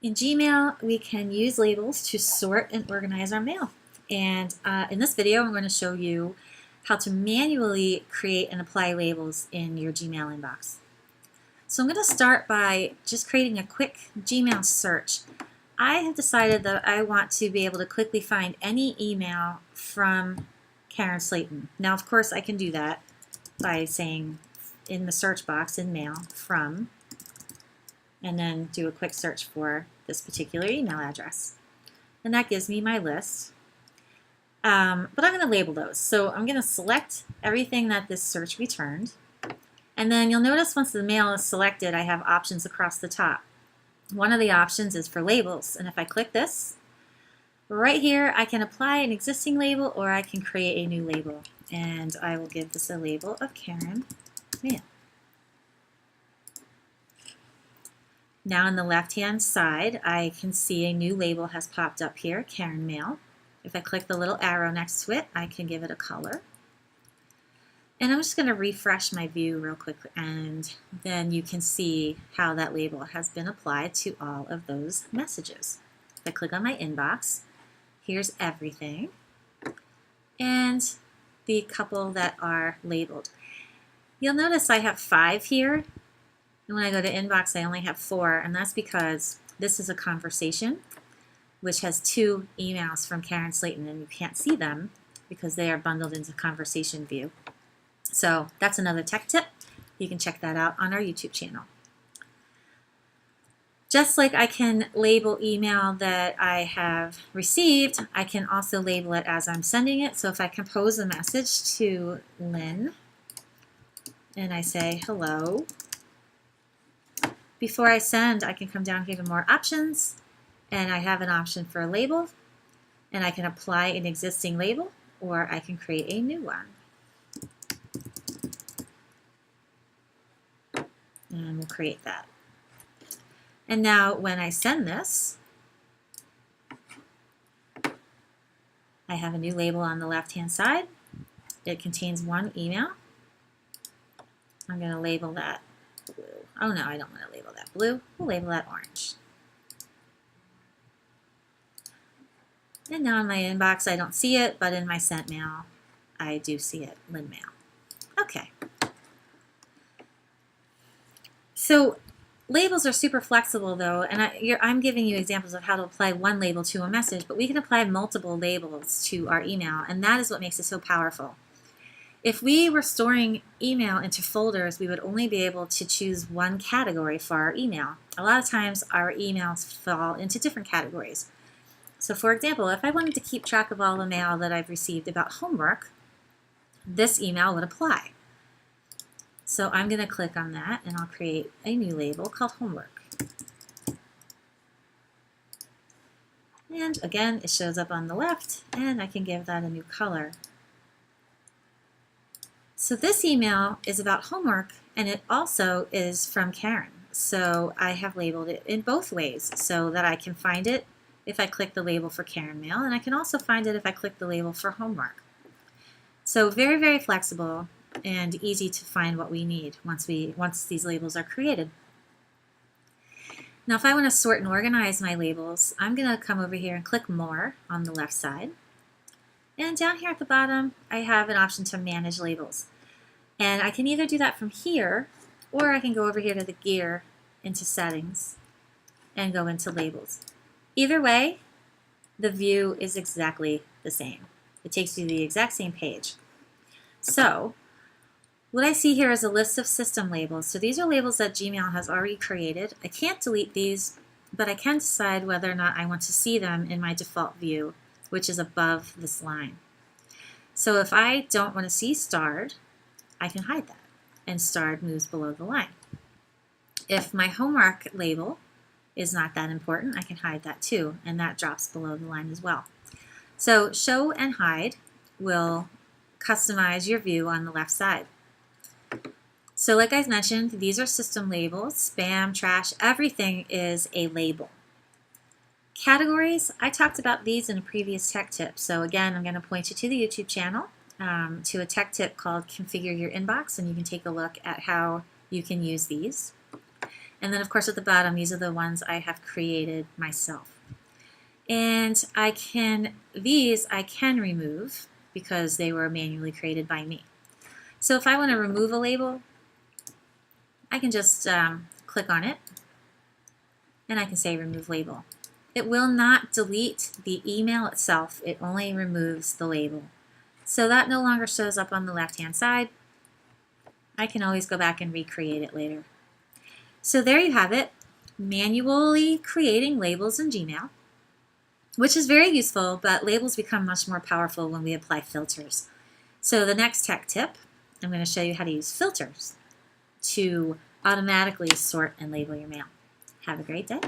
In Gmail, we can use labels to sort and organize our mail. And in this video, I'm going to show you how to manually create and apply labels in your Gmail inbox. So I'm going to start by just creating a quick Gmail search. I have decided that I want to be able to quickly find any email from Karen Slayton. Now, of course, I can do that by saying in the search box in mail, from, and then do a quick search for this particular email address. And that gives me my list. But I'm going to label those. So I'm going to select everything that this search returned. And then you'll notice once the mail is selected, I have options across the top. One of the options is for labels. And if I click this, right here, I can apply an existing label or I can create a new label. And I will give this a label of Karen Mail. Now on the left-hand side, I can see a new label has popped up here, Karen Mail. If I click the little arrow next to it, I can give it a color. And I'm just going to refresh my view real quick, and then you can see how that label has been applied to all of those messages. If I click on my inbox, here's everything, and the couple that are labeled. You'll notice I have 5 here. And when I go to inbox, I only have 4, and that's because this is a conversation which has 2 emails from Karen Slayton, and you can't see them because they are bundled into conversation view. So that's another tech tip. You can check that out on our YouTube channel. Just like I can label email that I have received, I can also label it as I'm sending it. So if I compose a message to Lynn and I say hello, before I send, I can come down here to more options, and I have an option for a label, and I can apply an existing label, or I can create a new one. And we'll create that. And now when I send this, I have a new label on the left-hand side. It contains 1 email. I'm going to label that blue. Oh no, I don't want to label that blue. We'll label that orange. And now in my inbox, I don't see it, but in my sent mail, I do see it, Lynn Mail. Okay. So labels are super flexible though, and I'm giving you examples of how to apply one label to a message, but we can apply multiple labels to our email, and that is what makes it so powerful. If we were storing email into folders, we would only be able to choose one category for our email. A lot of times our emails fall into different categories. So for example, if I wanted to keep track of all the mail that I've received about homework, this email would apply. So I'm going to click on that and I'll create a new label called homework. And again, it shows up on the left, and I can give that a new color. So this email is about homework, and it also is from Karen. So I have labeled it in both ways so that I can find it if I click the label for Karen Mail, and I can also find it if I click the label for homework. So very, very flexible and easy to find what we need once these labels are created. Now if I want to sort and organize my labels, I'm going to come over here and click More on the left side. And down here at the bottom, I have an option to manage labels. And I can either do that from here, or I can go over here to the gear into settings and go into labels. Either way, the view is exactly the same. It takes you to the exact same page. So what I see here is a list of system labels. So these are labels that Gmail has already created. I can't delete these, but I can decide whether or not I want to see them in my default view, which is above this line. So if I don't want to see starred, I can hide that, and starred moves below the line. If my homework label is not that important, I can hide that too, and that drops below the line as well. So show and hide will customize your view on the left side. So like I mentioned, these are system labels, spam, trash, everything is a label. Categories, I talked about these in a previous tech tip. So again, I'm going to point you to the YouTube channel, to a tech tip called Configure Your Inbox, and you can take a look at how you can use these. And then of course at the bottom, these are the ones I have created myself. And these I can remove because they were manually created by me. So if I want to remove a label, I can just click on it and I can say remove label. It will not delete the email itself, it only removes the label. So that no longer shows up on the left-hand side. I can always go back and recreate it later. So there you have it, manually creating labels in Gmail, which is very useful, but labels become much more powerful when we apply filters. So the next tech tip, I'm going to show you how to use filters to automatically sort and label your mail. Have a great day.